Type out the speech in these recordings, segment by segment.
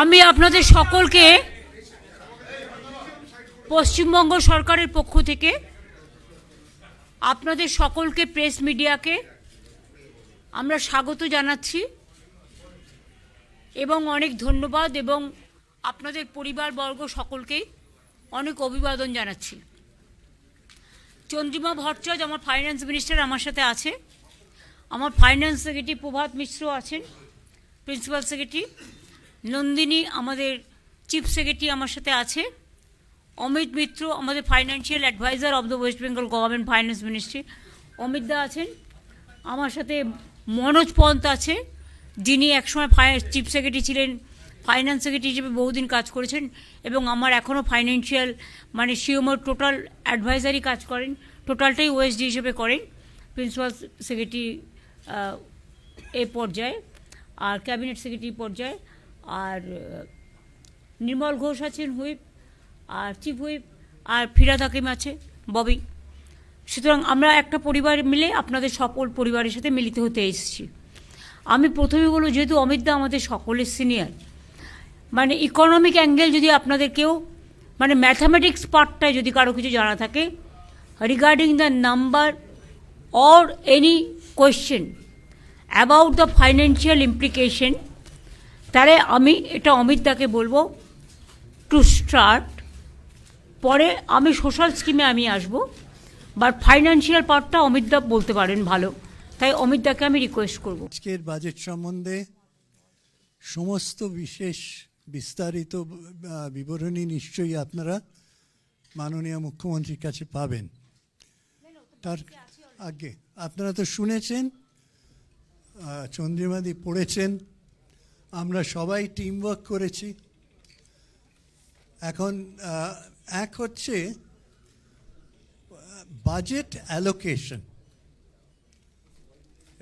আমি আপনাদের সকলকে পশ্চিমবঙ্গ সরকারের পক্ষ থেকে আপনাদের সকলকে প্রেস মিডিয়াকে আমরা স্বাগত জানাচ্ছি এবং অনেক ধন্যবাদ এবং আপনাদের পরিবারবর্গ সকলকেই অনেক অভিবাদন জানাচ্ছি। চন্দ্রিমা ভট্টাচার্য আমার ফাইন্যান্স মিনিস্টার আমার সাথে আছে, আমার ফাইন্যান্স সেক্রেটারি প্রভাত মিশ্র আছেন প্রিন্সিপাল সেক্রেটারি, নন্দিনী আমাদের চিফ সেক্রেটারি আমার সাথে আছে, অমিত মিত্র আমাদের financial adviser of the West Bengal government finance ministry, Amit দা আছেন, আমার সাথে মনোজ পন্ত আছে যিনি একসময় চিফ সেক্রেটারি ছিলেন, ফাইন্যান্স সেক্রেটারি হিসেবে বহুদিন কাজ করেছেন এবং আমার এখনও ফাইন্যান্সিয়াল মানে সিওমোর টোটাল অ্যাডভাইজারি কাজ করেন, টোটালটাই ওএসডি হিসেবে করেন প্রিন্সিপাল সেক্রেটারি এই পর্যায়ে আর ক্যাবিনেট সেক্রেটারি পর্যায়ে, আর নির্মল ঘোষ আছেন হুইপ আর চিফ হুইপ, আর ফিরাদ হাকিম আছে ববি। সুতরাং আমরা একটা পরিবার মিলে আপনাদের সকল পরিবারের সাথে মিলিত হতে এসেছি। আমি প্রথমে বলবো, যেহেতু অমিত দা আমাদের সকলের সিনিয়র, মানে ইকোনমিক অ্যাঙ্গেল যদি আপনাদের কেউ মানে ম্যাথামেটিক্স পার্টটায় যদি কারো কিছু জানা থাকে regarding the number or any question about the financial implication, তাহলে আমি এটা অমিত দাকে বলবো টু স্টার্ট। পরে আমি সোশ্যাল স্কিমে আমি আসবো, বাট ফাইন্যান্সিয়াল পার্টটা অমিত দা বলতে পারেন ভালো, তাই অমিত দাকে আমি রিকোয়েস্ট করব। আজকের বাজেট সম্বন্ধে সমস্ত বিস্তারিত বিবরণী নিশ্চয়ই আপনারা মাননীয় মুখ্যমন্ত্রীর কাছে পাবেন। তার আগে আপনারা তো শুনেছেন, চন্দ্রিমাদি পড়েছেন, আমরা সবাই টিম ওয়ার্ক করেছি। এখন এক হচ্ছে বাজেট অ্যালোকেশন,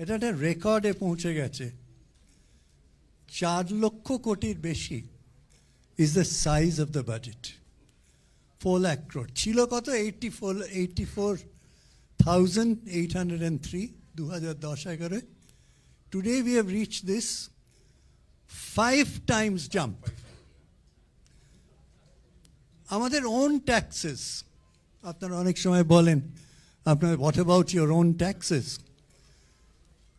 এটা একটা রেকর্ডে পৌঁছে গেছে। 4 লক্ষ কোটির বেশি is the size of the budget. 4 lakh crore ছিল কত? 84,803 2010-11। Today we have reached this 5 times jump. আমাদের own taxes, আপনারা অনেক সময় বলেন আপনার what about your own taxes?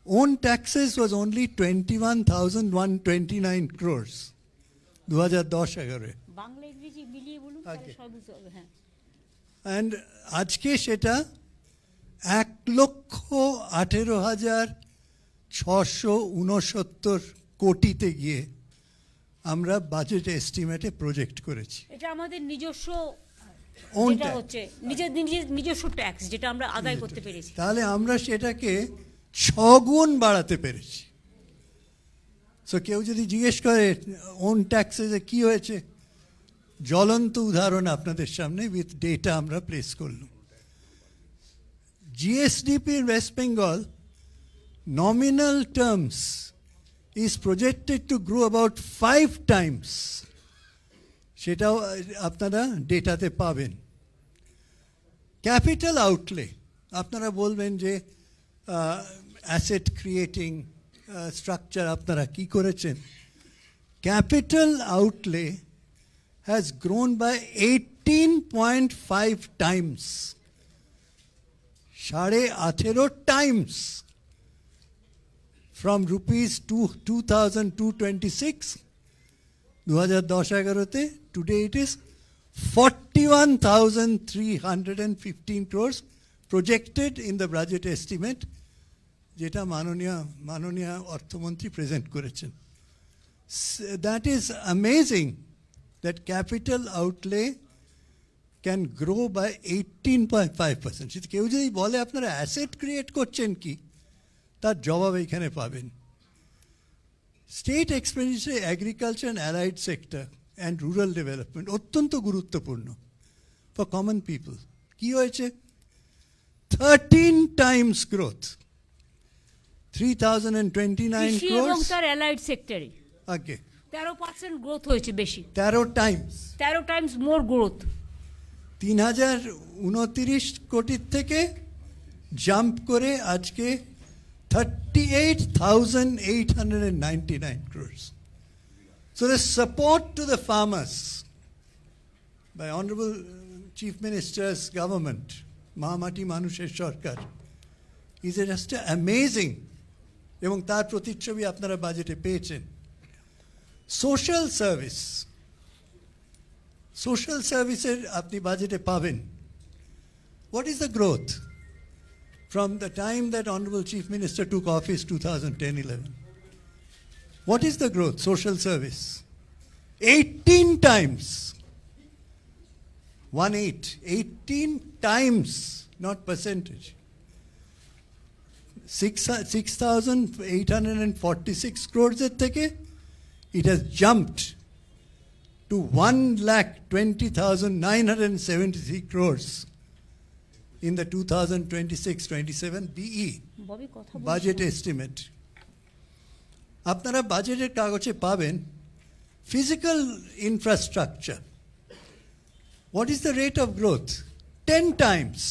Own taxes was only 21,129 crores 2010-11। Bangla ইংরেজি মিলিয়ে বলুন তাহলে সব বুঝতে হবে। হ্যাঁ, অ্যান্ড আজকে সেটা 1,18,669 কোটিতে গিয়ে আমরা বাজেট এস্টিমেটে প্রজেক্ট করেছি। এটা আমাদের নিজস্ব Own যেটা tax। হচ্ছে নিজস্ব ট্যাক্স যেটা আমরা আদায় করতে পেরেছি। তাহলে আমরা সেটাকে 6 গুণ বাড়াতে পেরেছি। সো কেউ যদি জিজ্ঞেস করে ওন ট্যাক্সে যে কী হয়েছে, জ্বলন্ত উদাহরণ আপনাদের সামনে উইথ ডেটা আমরা প্লেস করলাম। GSDP in West Bengal nominal terms is projected to grow about 5 times. সেটাও আপনারা ডেটাতে পাবেন। ক্যাপিটাল আউটলে, আপনারা বলবেন যে অ্যাসেট ক্রিয়েটিং স্ট্রাকচার আপনারা কি করেছেন। Capital outlay has grown by 18.5 times, 18.5 times, from rupees 2,226 2010-11-তে, today it is 41,315 crores projected in the budget estimate যেটা মাননীয় অর্থমন্ত্রী প্রেজেন্ট করেছেন। That is amazing that capital outlay can grow by 18.5%. কেউ যদি বলে আপনারা অ্যাসেট ক্রিয়েট করছেন কি, তার জবাব এখানে পাবেন। State expenditure agriculture and allied sector and rural development অত্যন্ত গুরুত্বপূর্ণ ফর কমন পিপল। কি হয়েছে? 13 টাইমস গ্রোথ, 3,029 কৃষি এবং তার অ্যালাইড সেক্টরে আগে 13% গ্রোথ হয়েছে, বেশি 13 টাইমস, 13 টাইমস মোর গ্রোথ। 3,029 কোটির থেকে জাম্প করে আজকে 38,899 crores. So the support to the farmers by Honorable Chief Minister's government, Mahamati Manusher Sarkar, is just amazing. এবং তার প্রতিচ্ছবি আপনারা বাজেটে পেয়েছেন। সোশ্যাল সার্ভিসের আপনি বাজেটে পাবেন। What is the growth from the time that Honorable Chief Minister took office 2010-11? What is the growth? Social service. 18 times. 18 times, not percentage. 6,846 crores থেকে it has jumped to 1,20,973 crores in the 2026-27 BE Bobby কথা budget estimate. আপনারা বাজেটের কাগজে পাবেন physical infrastructure. What is the rate of growth? 10 times.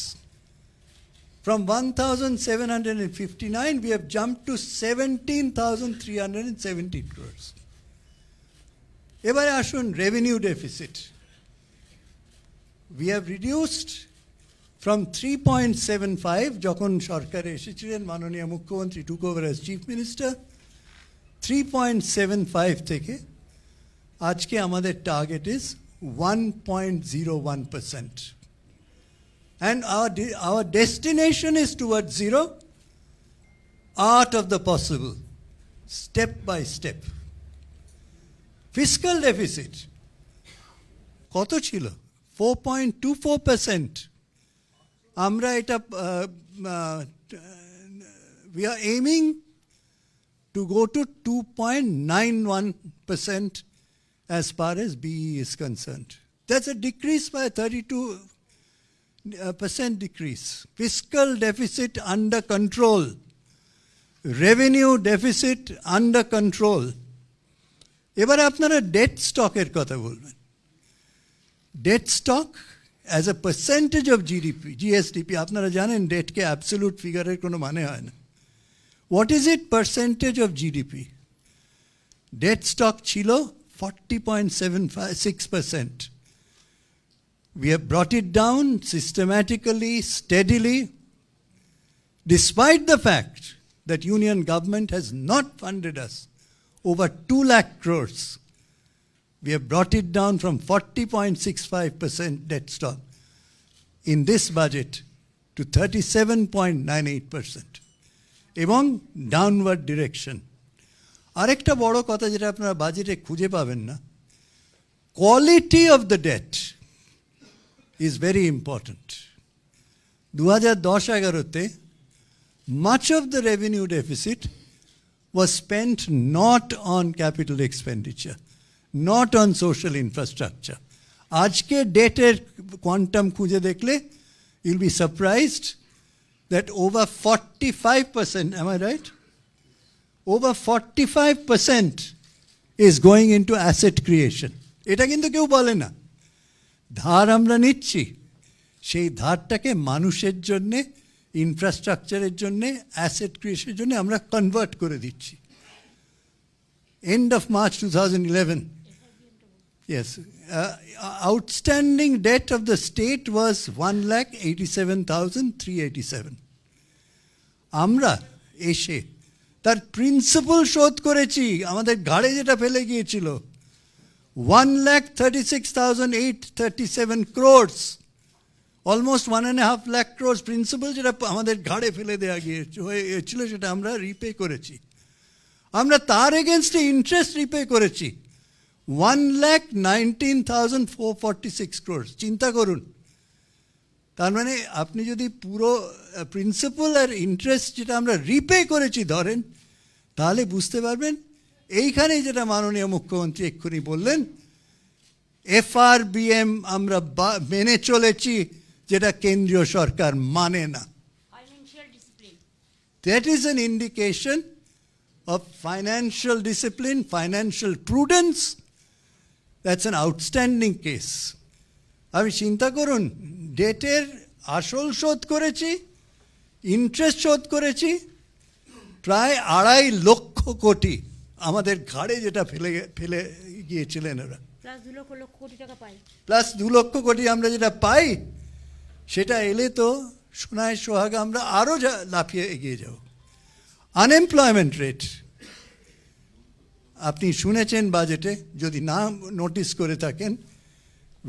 From 1,759, we have jumped to 17,317 crores. এবারে আসুন revenue deficit. We have reduced from 3.75 যখন সরকারে এসেছিলেন মাননীয় মুখ্যমন্ত্রী took over as chief minister, 3.75 থেকে আজকে আমাদের target is 1.01%. And our destination is towards zero, art of the possible, step by step. Fiscal deficit, কত ছিল? 4.24%. আমরা এটা we are aiming to go to 2.91% as far as BE is concerned. That's a decrease by 32% decrease. Fiscal deficit under control. Revenue deficit under control. এবারে আপনারা debt stock এর কথা বলবেন. Debt stock as a percentage of GSDP, আপনারা জানেন debt কে absolute figure এর কোনো মানে হয় না. What is it percentage of GDP? Debt stock ছিল 40.76%. We have brought it down systematically, steadily, despite the fact that Union government has not funded us over 2 lakh crores. We have brought it down from 40.65% debt stock in this budget to 37.98%. এবং downward direction. আরেকটা বড় কথা যেটা আপনারা বাজেটে খুঁজে পাবেন না, quality of the debt is very important. 2010-11 much of the revenue deficit was spent not on capital expenditure, not on social infrastructure. আজকে ডেটের কোয়ান্টাম খুঁজে দেখলে you'll be surprised that over 45%, am I right? Over 45% is going into asset creation. এটা কিন্তু কেউ বলে না। ধার আমরা নিচ্ছি, সেই ধারটাকে মানুষের জন্যে, ইনফ্রাস্ট্রাকচারের জন্যে, অ্যাসেট ক্রিয়েশনের জন্য আমরা কনভার্ট করে দিচ্ছি। End of March 2011, yes, outstanding debt of the state was 1,87,387. আমরা এসে তার প্রিন্সিপাল শোধ করেছি, আমাদের ঘাড়ে যেটা ফেলে গিয়েছিল 1,36,837 crores, almost 1.5 lakh crores principal যেটা আমাদের ঘাড়ে ফেলে দেওয়া গিয়েছিল সেটা আমরা রিপে করেছি। আমরা তার এগেনস্টে ইন্টারেস্ট রিপে করেছি 1,19,446 crores. চিন্তা করুন, তার মানে আপনি যদি পুরো প্রিন্সিপাল আর ইন্টারেস্ট যেটা আমরা রিপে করেছি ধরেন, তাহলে বুঝতে পারবেন এইখানেই যেটা মাননীয় মুখ্যমন্ত্রী এক্ষুনি বললেন, FRBM আমরা মেনে চলেছি, যেটা কেন্দ্রীয় সরকার মানে না। That is an indication of financial discipline, financial prudence. That's an outstanding case. আমি চিন্তা করুন, ডেটের আসল শোধ করেছি, ইন্টারেস্ট শোধ করেছি প্রায় 2.5 লক্ষ কোটি, আমাদের ঘাড়ে যেটা ফেলে গিয়েছিলেন ওরা। প্লাস 2 লক্ষ কোটি টাকা পাই। প্লাস 2 লক্ষ কোটি আমরা যেটা পাই, সেটা এলে তো সোনায় সোহাগা আমরা আরও লাফিয়ে এগিয়ে যাব। আনএমপ্লয়মেন্ট রেট আপনি শুনেছেন বাজেটে, যদি না নোটিস করে থাকেন,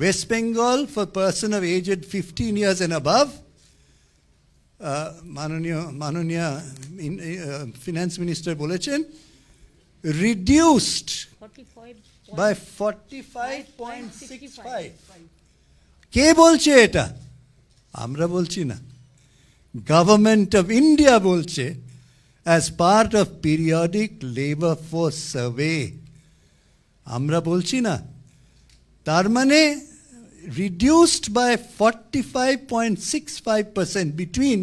West Bengal for person of aged 15 years and above, মাননীয় ফিনান্স মিনিস্টার বলেছেন, রিডিউসড বাই 45.65। কে বলছে এটা? আমরা বলছি না, গভর্নমেন্ট অফ ইন্ডিয়া বলছে, as part of periodic labor force survey। আমরা বলছি না। তার মানে reduced by 45.65% between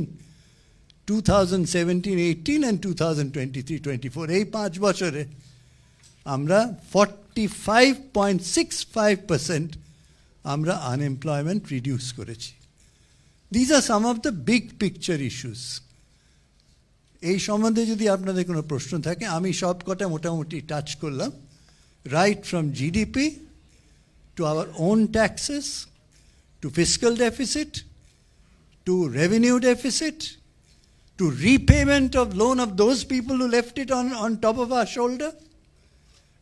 2017-18 and 2023-24, এই 5 বছরে আমরা 45.65% আমরা আনএমপ্লয়মেন্ট রিডিউস করেছি। These are some of the big picture issues. এই সম্বন্ধে যদি আপনাদের কোনো প্রশ্ন থাকে, আমি সব কটা মোটামুটি টাচ করলাম, right from GDP to our own taxes, to fiscal deficit, to revenue deficit, to repayment of loan of those people who left it on top of our shoulder,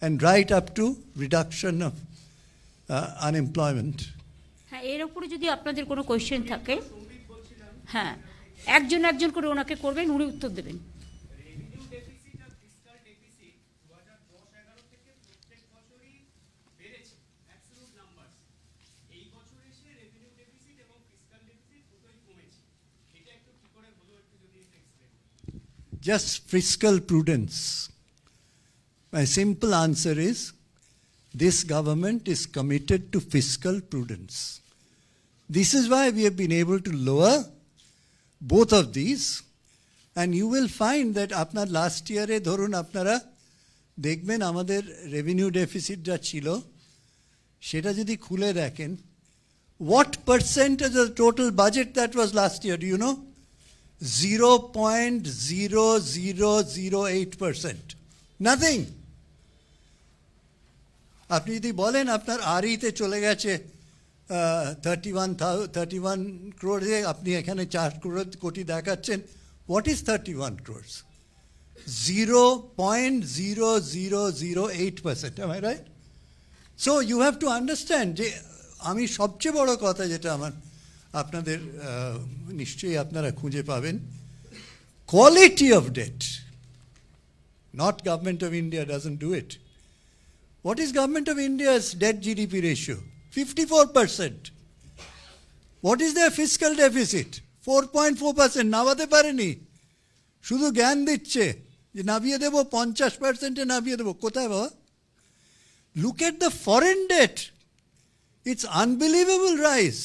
and right up to reduction of unemployment. হ্যাঁ, এর উপরে যদি আপনাদের কোনো question থাকে, হ্যাঁ, একজন একজন করে ওনাকে করবেন, উনি উত্তর দেবেন। Just fiscal prudence. My simple answer is, this government is committed to fiscal prudence. This is why we have been able to lower both of these, and you will find that আপনার last ইয়ারে ধরুন আপনারা দেখবেন আমাদের revenue deficit যা ছিল, সেটা যদি খুলে দেখেন, what percentage of the total budget that was last year, do you know? 0.0008%. Nothing. আপনি যদি বলেন আপনার আরইতে চলে গেছে 31 crore, আপনি এখানে 4 কোটি দেখাচ্ছেন, what is 31 crores? 0.0008%. Am I right? So you have to understand যে আমি সবচেয়ে বড় কথা যেটা আমার আপনাদের নিশ্চয়ই আপনারা খুঁজে পাবেন, quality of debt. Not government of India doesn't do it. What is government of India's debt GDP ratio? 54%. What is their fiscal deficit? 4.4%. নামাতে পারেনি, শুধু জ্ঞান দিচ্ছে যে নামিয়ে দেবো, 50%-এ নামিয়ে দেবো। কোথায় বাবা? Look at the foreign debt, it's unbelievable rise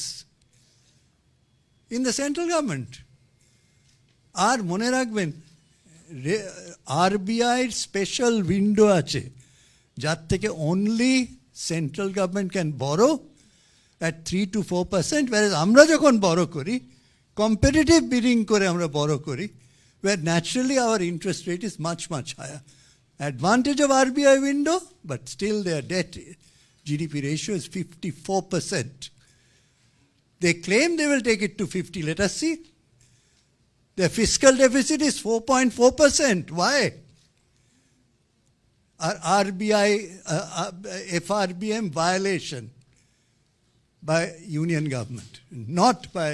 in the central government. আর মনে রাখবেন, আরবিআইয়ের স্পেশাল উইন্ডো আছে, যার থেকে only central government can borrow at 3 to 4%, whereas আমরা যখন borrow করি, competitive bidding করে আমরা borrow করি, where naturally our interest rate is much, much higher. Advantage of RBI window, but still their debt GDP ratio is 54%. They claim they will take it to 50. Let us see. Their fiscal deficit is 4.4%. Why? RBI, FRBM violation by union government, not by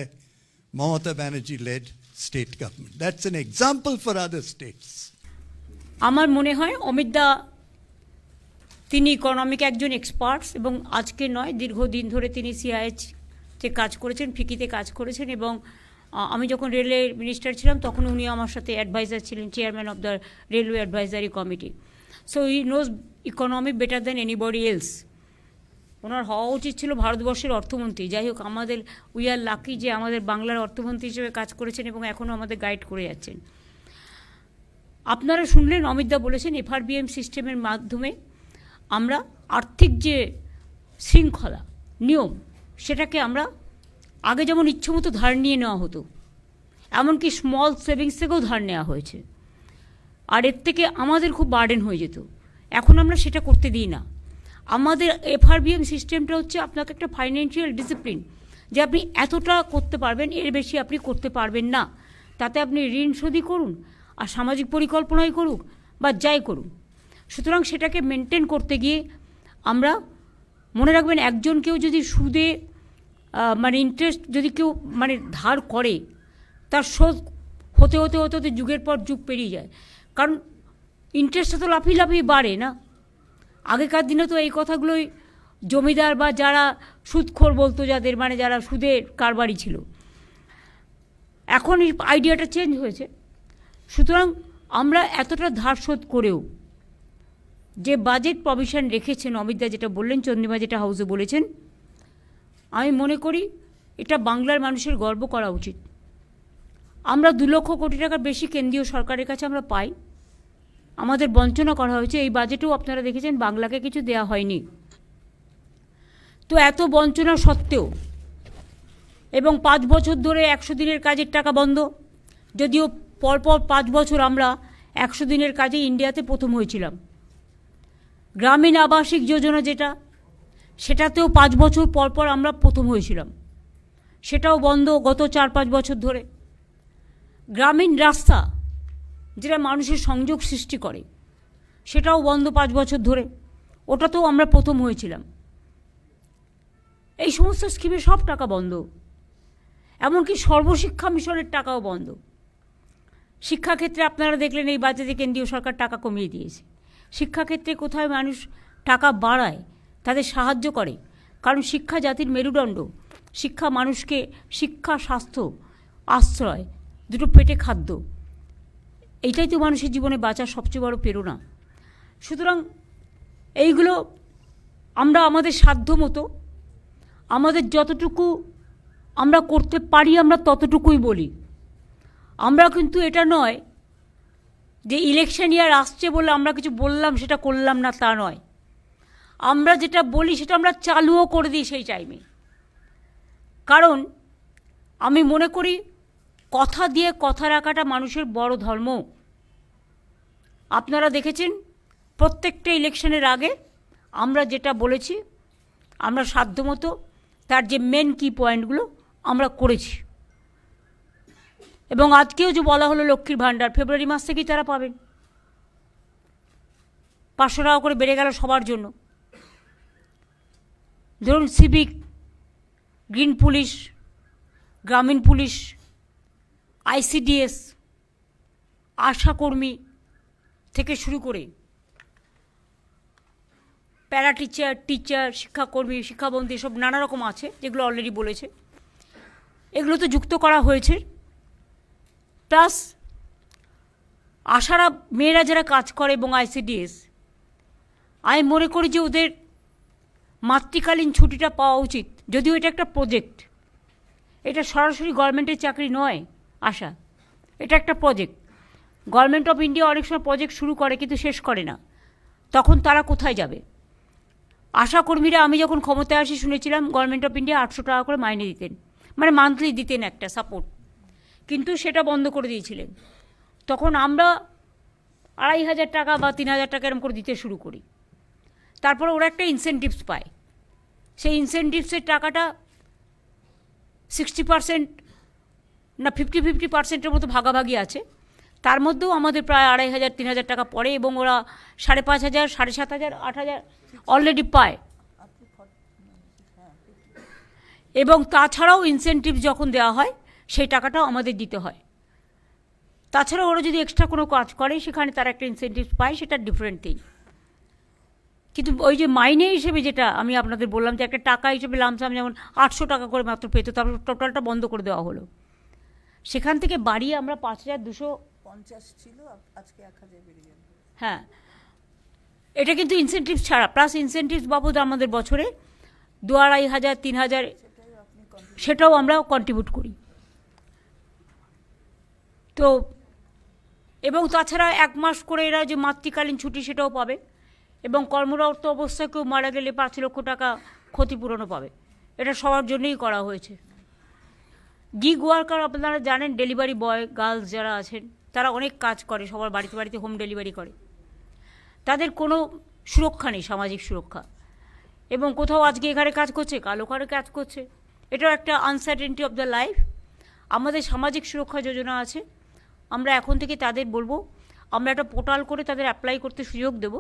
Mamata Banerjee-led state government. That's an example for other states. আমার মনে হয় অমিত দা, তিনি economic একজন experts, এবং আজকে নয়, দীর্ঘদিন ধরে তিনি সিআইএইচতে কাজ করেছেন, ফিকিতে কাজ করেছেন, এবং আমি যখন রেলের মিনিস্টার ছিলাম তখন উনি আমার সাথে অ্যাডভাইজার ছিলেন, chairman of the railway advisory committee. So he knows economy better than anybody else. ওনার হওয়া উচিত ছিল ভারতবর্ষের অর্থমন্ত্রী। যাই হোক, আমাদের উই আর লাকি যে আমাদের বাংলার অর্থমন্ত্রী হিসেবে কাজ করেছেন এবং এখনও আমাদের গাইড করে যাচ্ছেন। আপনারা শুনলেন, অমিতদা বলেছেন এফআরবিএম সিস্টেমের মাধ্যমে আমরা আর্থিক যে শৃঙ্খলা, নিয়ম, সেটাকে আমরা আগে যেমন ইচ্ছামতো ধার নিয়ে নেওয়া হতো, এমনকি স্মল সেভিংস থেকেও ধার নেওয়া হয়েছে, আর এর থেকে আমাদের খুব বার্ডেন হয়ে যেত। এখন আমরা সেটা করতে দিই না। আমাদের এফআরবিএম সিস্টেমটা হচ্ছে আপনাকে একটা ফাইন্যান্সিয়াল ডিসিপ্লিন, যে আপনি এতটা করতে পারবেন, এর বেশি আপনি করতে পারবেন না। তাতে আপনি ঋণ শোধই করুন আর সামাজিক পরিকল্পনাই করুক বা যাই করুন। সুতরাং সেটাকে মেনটেন করতে গিয়ে আমরা মনে রাখবেন, একজন কেউ যদি সুদে মানে ইন্টারেস্ট যদি কেউ মানে ধার করে, তার শোধ হতে হতে হতে হতে যুগের পর যুগ পেরিয়ে যায়। কারণ ইন্টারেস্টটা তো লাফিয়ে লাফিয়ে বাড়ে না। আগেকার দিনে তো এই কথাগুলোই জমিদার বা যারা সুদখোর বলতো, যাদের মানে যারা সুদের কারবারি ছিল। এখন এই আইডিয়াটা চেঞ্জ হয়েছে। সুতরাং আমরা এতটা ধার শোধ করেও যে বাজেট প্রভিশন রেখেছেন অমিতদা, যেটা বললেন, চন্দ্রিমা যেটা হাউসে বলেছেন, আমি মনে করি এটা বাংলার মানুষের গর্ব করা উচিত। আমরা 2 লক্ষ কোটি টাকার বেশি কেন্দ্রীয় সরকারের কাছে আমরা পাই, আমাদের বঞ্চনা করা হয়েছে। এই বাজেটেও আপনারা দেখেছেন বাংলাকে কিছু দেয়া হয়নি। তো এত বঞ্চনা সত্ত্বেও, এবং 5 বছর ধরে 100 দিনের কাজের টাকা বন্ধ, যদিও পরপর 5 বছর আমরা 100 দিনের কাজে ইন্ডিয়াতে প্রথম হয়েছিলাম। গ্রামীণ আবাসিক যোজনা যেটা, সেটাতেও 5 বছর পরপর আমরা প্রথম হয়েছিলাম, সেটাও বন্ধ গত 4-5 বছর ধরে। গ্রামীণ রাস্তা যেটা মানুষের সংযোগ সৃষ্টি করে, সেটাও বন্ধ 5 বছর ধরে, ওটাতেও আমরা প্রথম হয়েছিলাম। এই সমস্ত স্কিমে সব টাকা বন্ধ, এমনকি সর্বশিক্ষা মিশনের টাকাও বন্ধ। শিক্ষাক্ষেত্রে আপনারা দেখলেন এই বাজেটে কেন্দ্রীয় সরকার টাকা কমিয়ে দিয়েছে। শিক্ষাক্ষেত্রে কোথায় মানুষ টাকা বাড়ায়, তাদের সাহায্য করে, কারণ শিক্ষা জাতির মেরুদণ্ড। শিক্ষা মানুষকে শিক্ষা, স্বাস্থ্য, আশ্রয়, দুটো পেটে খাদ্য, এইটাই তো মানুষের জীবনে বাঁচার সবচেয়ে বড় প্রেরণা। সুতরাং এইগুলো আমরা আমাদের সাধ্য মতো, আমাদের যতটুকু আমরা করতে পারি আমরা ততটুকুই বলি। আমরা কিন্তু এটা নয় যে ইলেকশন ইয়ার আসছে বলে আমরা কিছু বললাম সেটা করলাম না, তা নয়। আমরা যেটা বলি সেটা আমরা চালুও করে দিই সেই টাইমে। কারণ আমি মনে করি কথা দিয়ে কথা রাখাটা মানুষের বড় ধর্ম। আপনারা দেখেছেন প্রত্যেকটা ইলেকশনের আগে আমরা যেটা বলেছি, আমরা সাধ্যমতো তার যে মেন কি পয়েন্টগুলো আমরা করেছি। এবং আজকেও যে বলা হলো লক্ষ্মীর ভাণ্ডার, ফেব্রুয়ারি মাস থেকেই তারা পাবেন। 500 টাকা করে বেড়ে গেল সবার জন্য। ধরুন সিভিক, গ্রিন পুলিশ, গ্রামীণ পুলিশ, আইসিডিএস, আশাকর্মী থেকে শুরু করে প্যারা টিচার, টিচার, শিক্ষাকর্মী, শিক্ষাবন্ধী, সব নানা রকম আছে, যেগুলো অলরেডি বলেছে। এগুলো তো যুক্ত করা হয়েছে। প্লাস আশারা মেয়েরা যারা কাজ করে এবং আইসিডিএস, আমি মনে করি যে ওদের মাতৃকালীন ছুটিটা পাওয়া উচিত। যদিও এটা একটা প্রজেক্ট, এটা সরাসরি গভর্নমেন্টের চাকরি নয় আশা, এটা একটা প্রজেক্ট। গভর্নমেন্ট অফ ইন্ডিয়া অনেক সময় প্রজেক্ট শুরু করে কিন্তু শেষ করে না, তখন তারা কোথায় যাবে? আশাকর্মীরা, আমি যখন ক্ষমতায় আসি শুনেছিলাম গভর্নমেন্ট অফ ইন্ডিয়া 800 টাকা করে মাইনে দিতেন, মানে মান্থলি দিতেন একটা সাপোর্ট, কিন্তু সেটা বন্ধ করে দিয়েছিলেন। তখন আমরা 2500 টাকা বা 3000 টাকা এরকম করে দিতে শুরু করি। তারপরে ওরা একটা ইনসেনটিভস পায়, সেই ইনসেনটিভসের টাকাটা 60% না 50-50% মতো ভাগাভাগি আছে। তার মধ্যেও আমাদের প্রায় 2500-3000 টাকা পড়ে, এবং ওরা 5500, 7500, 8000 অলরেডি পায়। এবং তাছাড়াও ইনসেনটিভ যখন দেওয়া হয় সেই টাকাটাও আমাদের দিতে হয়। তাছাড়া ওরা যদি এক্সট্রা কোনো কাজ করে সেখানে তারা একটা ইনসেনটিভ পায়, সেটা ডিফারেন্ট থিং। কিন্তু ওই যে মাইনে হিসেবে যেটা আমি আপনাদের বললাম, যে একটা টাকা হিসেবে লামসাম যেমন 800 টাকা করে মাত্র পেত, তারপর টোটালটা বন্ধ করে দেওয়া হলো। সেখান থেকে বাড়িয়ে আমরা 5250 ছিল, আজকে 1000 বেড়ে গেল। হ্যাঁ, এটা কিন্তু ইনসেনটিভ ছাড়া, প্লাস ইনসেনটিভ বাবদ আমাদের বছরে 2500-3000 সেটাও আমরা কন্ট্রিবিউট করি। তো এবং তাছাড়া 1 মাস করে এরা যে মাতৃকালীন ছুটি সেটাও পাবে, এবং কর্মরত অবস্থায় কেউ মারা গেলে 5 লক্ষ টাকা ক্ষতিপূরণও পাবে। এটা সবার জন্যই করা হয়েছে। গিগ ওয়ার্কার আপনারা জানেন, ডেলিভারি বয়, গার্লস যারা আছেন, তারা অনেক কাজ করে, সবার বাড়িতে বাড়িতে হোম ডেলিভারি করে। তাদের কোনো সুরক্ষা নেই, সামাজিক সুরক্ষা। এবং কোথাও আজকে এখানে কাজ করছে, কাল ওখানে কাজ করছে। এটাও একটা আনসার্টেনটি অফ দ্য লাইফ। আমাদের সামাজিক সুরক্ষা যোজনা আছে, আমরা এখন থেকে তাদের বলবো, আমরা একটা পোর্টাল করে তাদের অ্যাপ্লাই করতে সুযোগ দেব,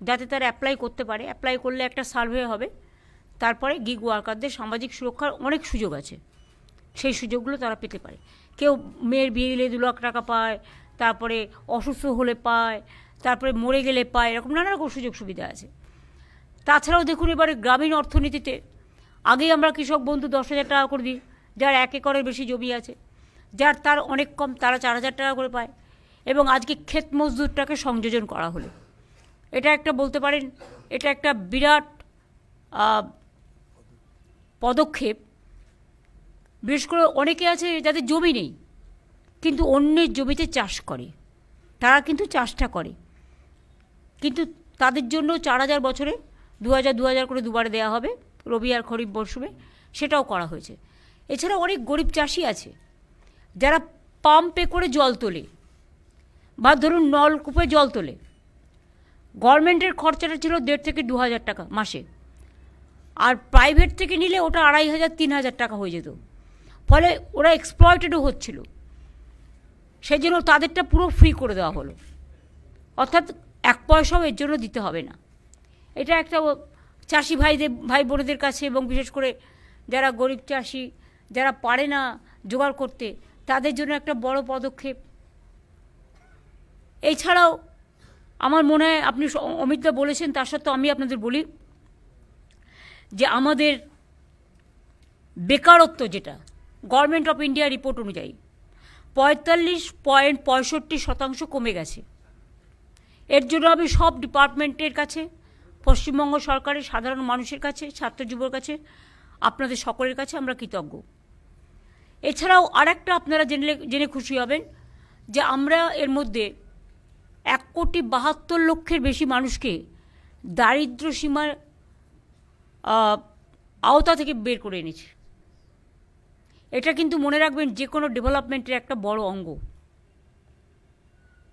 যাতে তারা অ্যাপ্লাই করতে পারে। অ্যাপ্লাই করলে একটা সার্ভে হবে, তারপরে গিগ ওয়ার্কারদের সামাজিক সুরক্ষার অনেক সুযোগ আছে, সেই সুযোগগুলো তারা পেতে পারে। কেউ মেয়ের বিয়ে দিলে 2 লাখ টাকা পায়, তারপরে অসুস্থ হলে পায়, তারপরে মরে গেলে পায়, এরকম নানা রকম সুযোগ সুবিধা আছে। তাছাড়াও দেখুন, এবারে গ্রামীণ অর্থনীতিতে আগেই আমরা কৃষক বন্ধু 10,000 টাকা করে দিই, যার 1 একরের বেশি জমি আছে, যার তার অনেক কম, তারা 4,000 টাকা করে পায়। এবং আজকে ক্ষেত মজদুরটাকে সংযোজন করা হলো। এটা একটা বলতে পারেন, এটা একটা বিরাট পদক্ষেপ। বিশেষ করে অনেকে আছে যাদের জমি নেই, কিন্তু অন্যের জমিতে চাষ করে, তারা কিন্তু চাষটা করে, কিন্তু তাদের জন্য 4,000 বছরে 2,000 করে দুবারে দেওয়া হবে, রবি আর খরিফ মরশুমে, সেটাও করা হয়েছে। এছাড়া অনেক গরিব চাষি আছে যারা পাম্পে করে জল তোলে, বা ধরুন নলকূপে জল তোলে। গভর্নমেন্টের খরচাটা ছিল 1,500 থেকে 2,000 টাকা মাসে, আর প্রাইভেট থেকে নিলে ওটা 2,500-3,000 টাকা হয়ে যেত। ফলে ওরা এক্সপ্লয়েটেডও হচ্ছিল, সেই জন্য তাদেরটা পুরো ফ্রি করে দেওয়া হলো, অর্থাৎ 1 পয়সাও এর জন্য দিতে হবে না। এটা একটা চাষি ভাই বোনেদের কাছে, এবং বিশেষ করে যারা গরিব চাষি, যারা পারে না জোগাড় করতে, তাদের জন্য একটা বড় পদক্ষেপ। এছাড়াও আমার মনে হয়, আপনি অমিতদা বলেছেন, তার সত্ত্বেও আমি আপনাদের বলি যে আমাদের বেকারত্ব, যেটা গভর্নমেন্ট অফ ইন্ডিয়া রিপোর্ট অনুযায়ী 45.65% কমে গেছে। এর জন্য আমি সব ডিপার্টমেন্টের কাছে, পশ্চিমবঙ্গ সরকারের সাধারণ মানুষের কাছে, ছাত্র যুবর কাছে, আপনাদের সকলের কাছে আমরা কৃতজ্ঞ। এছাড়াও আরেকটা আপনারা জেনে খুশি হবেন যে আমরা এর মধ্যে 1,72,00,000 বেশি মানুষকে দারিদ্র্য সীমার আওতা থেকে বের করে এনেছি। এটা কিন্তু মনে রাখবেন, যে কোনো ডেভেলপমেন্টের একটা বড় অঙ্গ,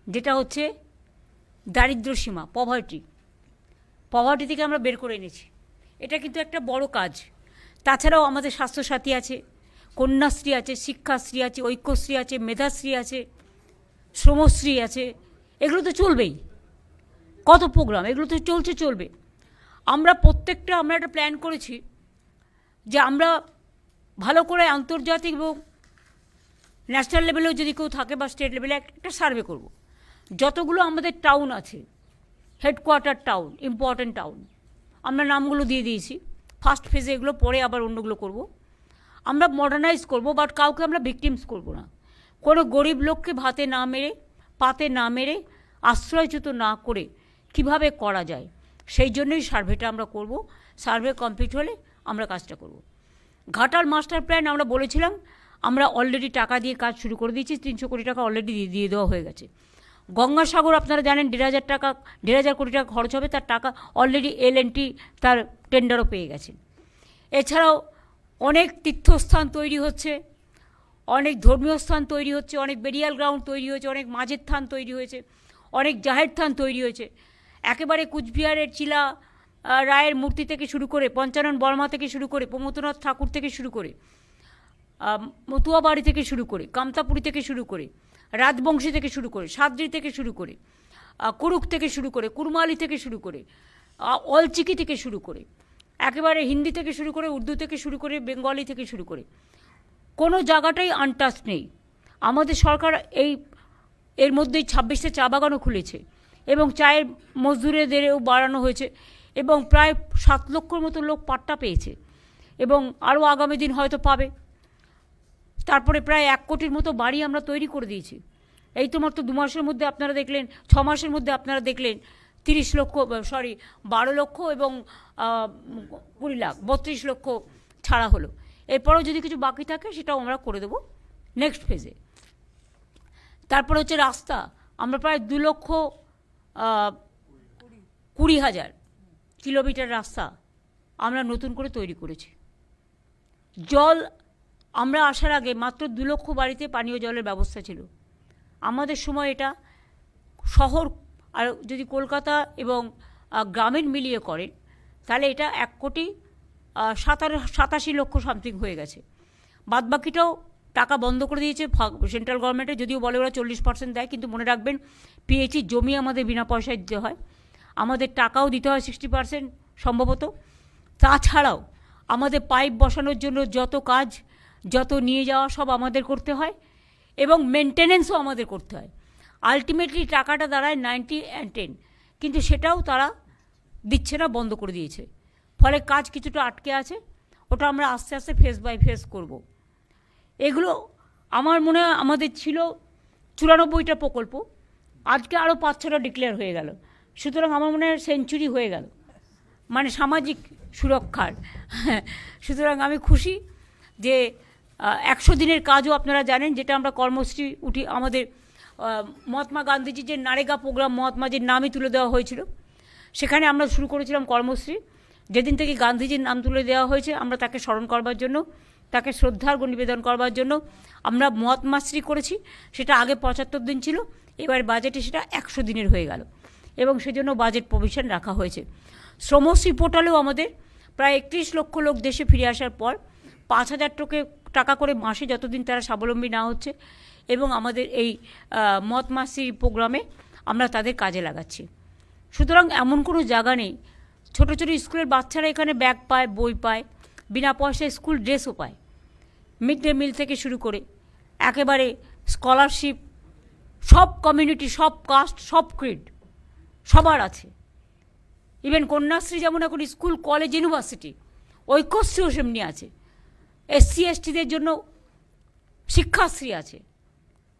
যেটা হচ্ছে দারিদ্র্য সীমা, পভার্টি থেকে আমরা বের করে এনেছি। এটা কিন্তু একটা বড় কাজ। তাছাড়াও আমাদের স্বাস্থ্যসাথী আছে, কন্যাশ্রী আছে, শিক্ষাশ্রী আছে, ঐক্যশ্রী আছে, মেধাশ্রী আছে, শ্রমশ্রী আছে, এগুলো তো চলবেই। কত প্রোগ্রাম, এগুলো তো চলবে। আমরা একটা প্ল্যান করেছি যে আমরা ভালো করে আন্তর্জাতিক এবং ন্যাশনাল লেভেলেও যদি কেউ থাকে, বা স্টেট লেভেলে একটা সার্ভে করব। যতগুলো আমাদের টাউন আছে, হেডকোয়ার্টার টাউন, ইম্পর্ট্যান্ট টাউন, আমরা নামগুলো দিয়ে দিয়েছি। ফার্স্ট ফেজে এগুলো, পরে আবার অন্যগুলো করব। আমরা মডার্নাইজ করব, বাট কাউকে আমরা ভিকটিমস করব না। কোনো গরিব লোককে পাতে না মেরে আশ্রয়চ্যুত না করে কিভাবে করা যায়, সেই জন্যই সার্ভেটা আমরা করব। সার্ভে কমপ্লিট হলে আমরা কাজটা করব। ঘাটাল মাস্টার প্ল্যান আমরা বলেছিলাম, আমরা অলরেডি টাকা দিয়ে কাজ শুরু করে দিয়েছি, 300 কোটি টাকা অলরেডি দিয়ে দেওয়া হয়ে গেছে। গঙ্গাসাগর আপনারা জানেন 1,500 কোটি টাকা খরচ হবে, তার টাকা অলরেডি L&T তার টেন্ডারও পেয়ে গেছেন। এছাড়াও অনেক তীর্থস্থান তৈরি হচ্ছে, অনেক ধর্মীয় স্থান তৈরি হচ্ছে, অনেক বেরিয়াল গ্রাউন্ড তৈরি হয়েছে, অনেক মাঝের থান তৈরি হয়েছে, অনেক জাহের থান তৈরি হয়েছে। একেবারে কুচবিহারের চিলা রায়ের মূর্তি থেকে শুরু করে, পঞ্চানন বর্মা থেকে শুরু করে, প্রমথনাথ ঠাকুর থেকে শুরু করে, মতুয়াবাড়ি থেকে শুরু করে, কামতাপুরি থেকে শুরু করে, রাজবংশী থেকে শুরু করে, সাদ্রি থেকে শুরু করে, কুরুক থেকে শুরু করে, কুরমালি থেকে শুরু করে, অলচিকি থেকে শুরু করে, একেবারে হিন্দি থেকে শুরু করে, উর্দু থেকে শুরু করে, বেঙ্গলি থেকে শুরু করে, কোনো জায়গাটাই আনটাচ নেই। আমাদের সরকার এর মধ্যেই 26টা চা বাগানও খুলেছে, এবং চায়ের মজদুরেদেরও বাড়ানো হয়েছে, এবং প্রায় 7 লক্ষর মতো লোক পাট্টা পেয়েছে, এবং আরও আগামী দিন হয়তো পাবে। তারপরে প্রায় 1 কোটির মতো বাড়ি আমরা তৈরি করে দিয়েছি। এই তো মাত্র 2 মাসের মধ্যে আপনারা দেখলেন, 6 মাসের মধ্যে আপনারা দেখলেন 12 লক্ষ এবং 20 লাখ, 32 লক্ষ ছাড়া হলো। এরপরেও যদি কিছু বাকি থাকে সেটাও আমরা করে দেবো নেক্সট ফেজে। তারপরে হচ্ছে রাস্তা, আমরা প্রায় 2,20,000 কিলোমিটার রাস্তা আমরা নতুন করে তৈরি করেছি। জল, আমরা আসার আগে মাত্র 2 লক্ষ বাড়িতে পানীয় জলের ব্যবস্থা ছিল। আমাদের সময় এটা শহর, আর যদি কলকাতা এবং গ্রামীণ মিলিয়ে করেন, তাহলে এটা 1,87,00,000 সামথিং হয়ে গেছে। বাদবাকিটাও টাকা বন্ধ করে দিয়েছে সেন্ট্রাল গভর্নমেন্টে, যদিও বলে ওরা 40% দেয়, কিন্তু মনে রাখবেন পিএইচই জমি আমাদের বিনা পয়সায় দিতে হয়, আমাদের টাকাও দিতে হয় 60% সম্ভবত। তাছাড়াও আমাদের পাইপ বসানোর জন্য যত কাজ, যত নিয়ে যাওয়া সব আমাদের করতে হয়, এবং মেনটেনেন্সও আমাদের করতে হয়। আলটিমেটলি টাকাটা দাঁড়ায় 90-10, কিন্তু সেটাও তারা দিচ্ছে না, বন্ধ করে দিয়েছে। ফলে কাজ কিছুটা আটকে আছে, ওটা আমরা আস্তে আস্তে ফেস বাই ফেস করব। এগুলো আমার মনে হয় আমাদের ছিল 94টা প্রকল্প, আজকে আরও 5-6টা ডিক্লেয়ার হয়ে গেল। সুতরাং আমার মনে হয় সেঞ্চুরি হয়ে গেল, মানে সামাজিক সুরক্ষার। সুতরাং আমি খুশি যে 100 দিনের কাজও আপনারা জানেন, যেটা আমরা কর্মশ্রী উঠি, আমাদের মহাত্মা গান্ধীজির যে নারেগা প্রোগ্রাম, মহাত্মাজির নামই তুলে দেওয়া হয়েছিল, সেখানে আমরা শুরু করেছিলাম কর্মশ্রী। যেদিন থেকে গান্ধীজির নাম তুলে দেওয়া হয়েছে, আমরা তাকে স্মরণ করবার জন্য, তাকে শ্রদ্ধার্ঘ নিবেদন করবার জন্য আমরা মহাত্মাশ্রী করেছি। সেটা আগে 75 দিন ছিল, এবার বাজেটে সেটা 100 দিনের হয়ে গেল, এবং সেজন্য বাজেট প্রভিশন রাখা হয়েছে। শ্রমশ্রী পোর্টালেও আমাদের প্রায় 31 লক্ষ লোক দেশে ফিরে আসার পর 5,000 টাকা করে মাসে, যতদিন তারা স্বাবলম্বী না হচ্ছে, এবং আমাদের এই মহাত্মাশ্রী প্রোগ্রামে আমরা তাদের কাজে লাগাচ্ছি। সুতরাং এমন কোনো জায়গা নেই। ছোটো ছোটো স্কুলের বাচ্চারা এখানে ব্যাগ পায়, বই পায়, বিনা পয়সায় স্কুল ড্রেসও পায়, মিড ডে মিল থেকে শুরু করে একেবারে স্কলারশিপ, সব কমিউনিটি, সব কাস্ট, সব ক্রিড সবার আছে। ইভেন কন্যাশ্রী যেমন এখন স্কুল, কলেজ, ইউনিভার্সিটি, ঐক্যশ্রীও সেমনি আছে। SC STদের জন্য শিক্ষাশ্রী আছে,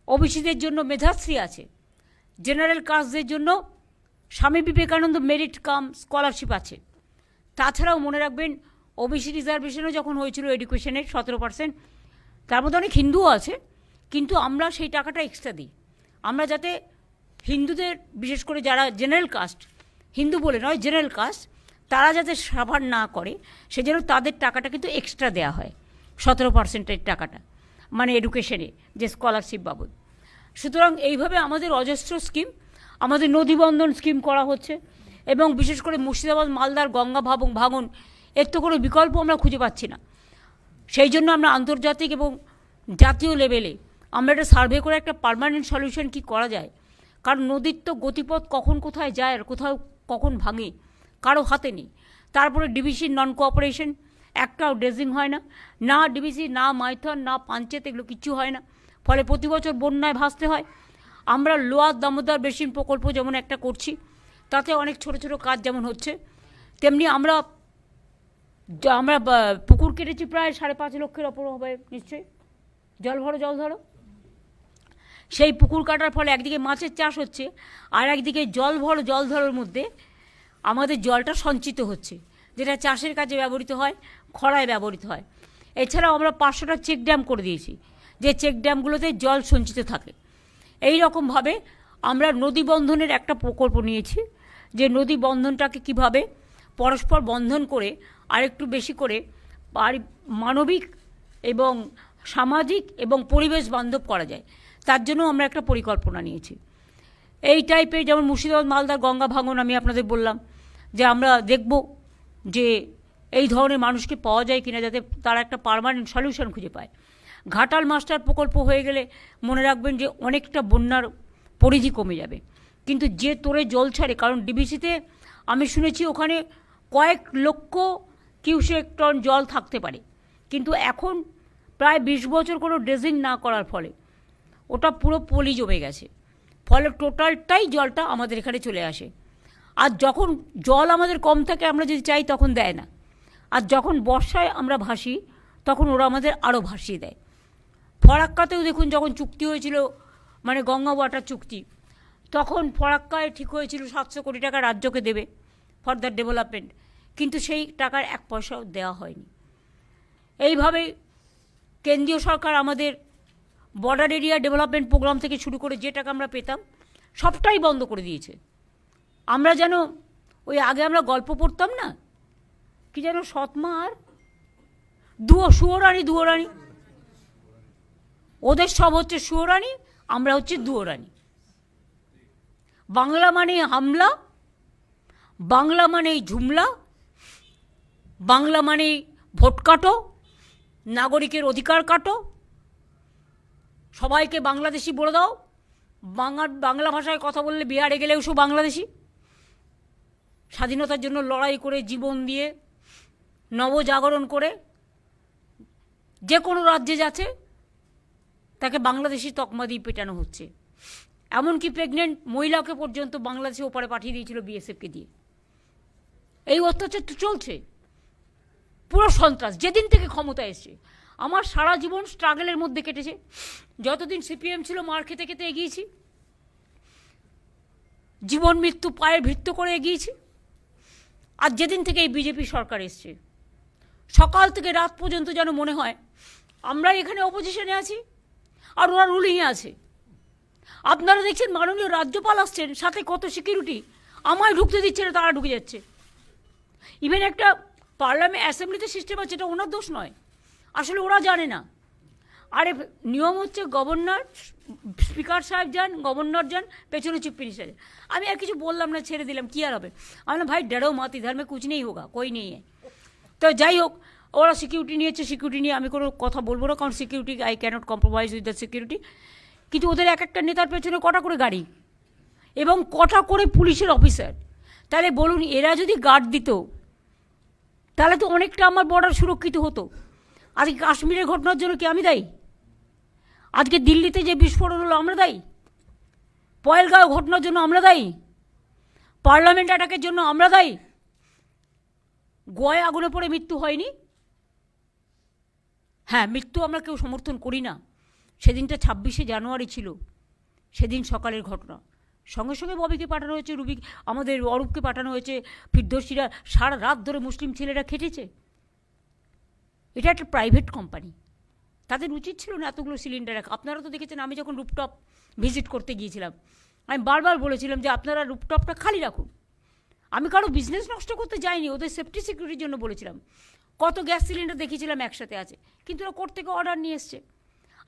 ওবিসিদের জন্য মেধাশ্রী আছে, জেনারেল কাস্টদের জন্য Swami Vivekananda merit cum scholarship আছে। তাছাড়াও মনে রাখবেন ওবিসি রিজার্ভেশনও যখন হয়েছিল এডুকেশনের 17%, তার মধ্যে অনেক হিন্দুও আছে, কিন্তু আমরা সেই টাকাটা এক্সট্রা দিই, আমরা যাতে হিন্দুদের, বিশেষ করে যারা জেনারেল কাস্ট, হিন্দু বলে নয় জেনারেল কাস্ট, তারা যাতে সাফার না করে, সেজন্য তাদের টাকাটা কিন্তু এক্সট্রা দেওয়া হয়, 17%-এর টাকাটা, মানে এডুকেশনে যে স্কলারশিপ বাবদ। সুতরাং এইভাবে আমাদের অজস্র স্কিম, আমাদের নদীবন্ধন স্কিম করা হচ্ছে, এবং বিশেষ করে মুর্শিদাবাদ, মালদার গঙ্গা ভাঙন, এর তো কোনো বিকল্প আমরা খুঁজে পাচ্ছি না। সেই জন্য আমরা আন্তর্জাতিক এবং জাতীয় লেভেলে আমরা একটা সার্ভে করে একটা পার্মানেন্ট সলিউশন কী করা যায়, কারণ নদীর তো গতিপথ কখন কোথায় যায় আর কোথাও কখন ভাঙে কারো হাতে নেই। তারপরে ডিবিসি নন কোঅপারেশন, একটাও ড্রেজিং হয় না, না ডিবিসি, না মাইথন, না পাঞ্চেত, এগুলো কিচ্ছু হয় না। ফলে প্রতি বছর বন্যায় ভাসতে হয়। আমরা লোয়ার দামোদর বেসিন প্রকল্প যেমন একটা করছি, তাতে অনেক ছোট ছোট কাজ যেমন হচ্ছে, তেমনি আমরা পুকুর কেটেছি প্রায় 5.5 লক্ষের ওপর হবে নিশ্চয়ই। জল ধরো সেই পুকুর কাটার ফলে একদিকে মাছের চাষ হচ্ছে, আর একদিকে জল ধরার মধ্যে আমাদের জলটা সঞ্চিত হচ্ছে, যেটা চাষের কাজে ব্যবহৃত হয়, খরায় ব্যবহৃত হয়। এছাড়াও আমরা 500টা চেক ড্যাম করে দিয়েছি, যে চেক ড্যামগুলোতে জল সঞ্চিত থাকে। এই রকমভাবে আমরা নদী বন্ধনের একটা প্রকল্প নিয়েছি, যে নদী বন্ধনটাকে কিভাবে পরস্পর বন্ধন করে আরেকটু বেশি করে মানবিক এবং সামাজিক এবং পরিবেশ বান্ধব করা যায়, তার জন্য আমরা একটা পরিকল্পনা নিয়েছি। এই টাইপের, যেমন মুর্শিদাবাদ, মালদার গঙ্গা ভাঙন আমি আপনাদের বললাম, যে আমরা দেখব যে এই ধরনের মানুষকে পাওয়া যায় কিনা, যাতে তারা একটা পার্মানেন্ট সলিউশন খুঁজে পায়। ঘাটাল মাস্টার প্রকল্প হয়ে গেলে মনে রাখবেন যে অনেকটা বন্যার পরিধি কমে যাবে। কিন্তু যে তোরে জল ছাড়ে, কারণ ডিবিসিতে আমি শুনেছি ওখানে কয়েক লক্ষ কিউসেক টন জল থাকতে পারে, কিন্তু এখন প্রায় 20 বছর কোনো ড্রেজিং না করার ফলে ওটা পুরো পলি জমে গেছে। ফলে টোটালটাই জলটা আমাদের এখানে চলে আসে। আর যখন জল আমাদের কম থাকে, আমরা যদি চাই তখন দেয় না, আর যখন বর্ষায় আমরা ভাসি তখন ওরা আমাদের আরও ভাসিয়ে দেয়। ফরাক্কাতেও দেখুন, যখন চুক্তি হয়েছিল, মানে গঙ্গা ওয়াটার চুক্তি, তখন ফরাক্কায় ঠিক হয়েছিল 700 কোটি টাকা রাজ্যকে দেবে ফর দ্য ডেভেলপমেন্ট, কিন্তু সেই টাকার 1 পয়সাও দেওয়া হয়নি। এইভাবেই কেন্দ্রীয় সরকার আমাদের বর্ডার এরিয়া ডেভেলপমেন্ট প্রোগ্রাম থেকে শুরু করে যে টাকা আমরা পেতাম সবটাই বন্ধ করে দিয়েছে। আমরা যেন ওই আগে আমরা গল্প পড়তাম না, কি যেন সৎমা আর সুয়োরানি, ওদের সব হচ্ছে সুয়োরানি, আমরা হচ্ছে দুয়োরানি। বাংলা মানে হামলা, বাংলা মানে ঝুমলা, বাংলা মানে ভোট কাটো, নাগরিকের অধিকার কাটো, সবাইকে বাংলাদেশি বলে দাও, বাংলা ভাষায় কথা বললে বিহারে গেলেও সব বাংলাদেশি। স্বাধীনতার জন্য লড়াই করে জীবন দিয়ে নবজাগরণ করে যে কোনো রাজ্যে যাচ্ছে তাকে বাংলাদেশি তকমা দিয়ে পেটানো হচ্ছে। এমনকি প্রেগনেন্ট মহিলাকে পর্যন্ত বাংলাদেশে ওপারে পাঠিয়ে দিয়েছিল বিএসএফকে দিয়ে। এই অত্যাচার তো চলছে, পুরো সন্ত্রাস যেদিন থেকে ক্ষমতা এসছে। আমার সারা জীবন স্ট্রাগলের মধ্যে কেটেছে। যতদিন সিপিএম ছিল মার খেতে খেতে এগিয়েছি, জীবন মৃত্যু পায়ে ভিত্ত করে এগিয়েছি। আর যেদিন থেকে এই বিজেপি সরকার এসছে, সকাল থেকে রাত পর্যন্ত যেন মনে হয় আমরা এখানে অপোজিশনে আছি আর ওরা রুলিংয়ে আছে। আপনারা দেখছেন মাননীয় রাজ্যপাল আসছেন, সাথে কত সিকিউরিটি, আমায় ঢুকতে দিচ্ছে না, তারা ঢুকে যাচ্ছে। ইভেন একটা পার্লামেন্ট অ্যাসেম্বলিতে সিস্টেম আছে, এটা ওনার দোষ নয়, আসলে ওরা জানে না। আরে নিয়ম হচ্ছে গভর্নর, স্পিকার সাহেব যান, গভর্নর যান, পেছনে চিফ মিনিস্টার। আমি আর কিছু বললাম না, ছেড়ে দিলাম, কী আর হবে। আমি বললাম ভাই ডরো মত, ইধার মে কুছ নেই হোগা, কই নেই। তো যাই হোক, ওরা সিকিউরিটি নিয়েছে, সিকিউরিটি নিয়ে আমি কোনো কথা বলবো না, কারণ security I cannot compromise with the security. কিন্তু ওদের এক একটা নেতার পেছনে কটা করে গাড়ি এবং কটা করে পুলিশের অফিসার। তাহলে বলুন, এরা যদি গার্ড দিত তাহলে তো অনেকটা আমার বর্ডার সুরক্ষিত হতো। আজকে কাশ্মীরের ঘটনার জন্য কি আমি দায়ী? আজকে দিল্লিতে যে বিস্ফোরণ হলো আমরা দায়ী? পয়েলগাঁও ঘটনার জন্য আমরা দায়ী? পার্লামেন্ট অ্যাটাকের জন্য আমরা দায়ী? গোয়ায় আগুনে পড়ে মৃত্যু হয়নি? হ্যাঁ, মৃত্যু আমরা কেউ সমর্থন করি না। সেদিনটা 26শে জানুয়ারি ছিল, সেদিন সকালের ঘটনা। সঙ্গে সঙ্গে ববিকে পাঠানো হয়েছে, রুবি আমাদের অরূপকে পাঠানো হয়েছে। ফিরদৌসীরা সারা রাত ধরে মুসলিম ছেলেরা খেটেছে। এটা একটা প্রাইভেট কোম্পানি, তাদের উচিত ছিল না এতগুলো সিলিন্ডার রাখা। আপনারা তো দেখেছেন, আমি যখন রুপটপ ভিজিট করতে গিয়েছিলাম, আমি বারবার বলেছিলাম যে আপনারা রুপটপটা খালি রাখুন। আমি কারো বিজনেস নষ্ট করতে যাইনি, ওদের সেফটি সিকিউরিটির জন্য বলেছিলাম। কত গ্যাস সিলিন্ডার দেখেছিলাম একসাথে আছে, কিন্তু ওরা কোর্ট থেকে অর্ডার নিয়ে এসছে।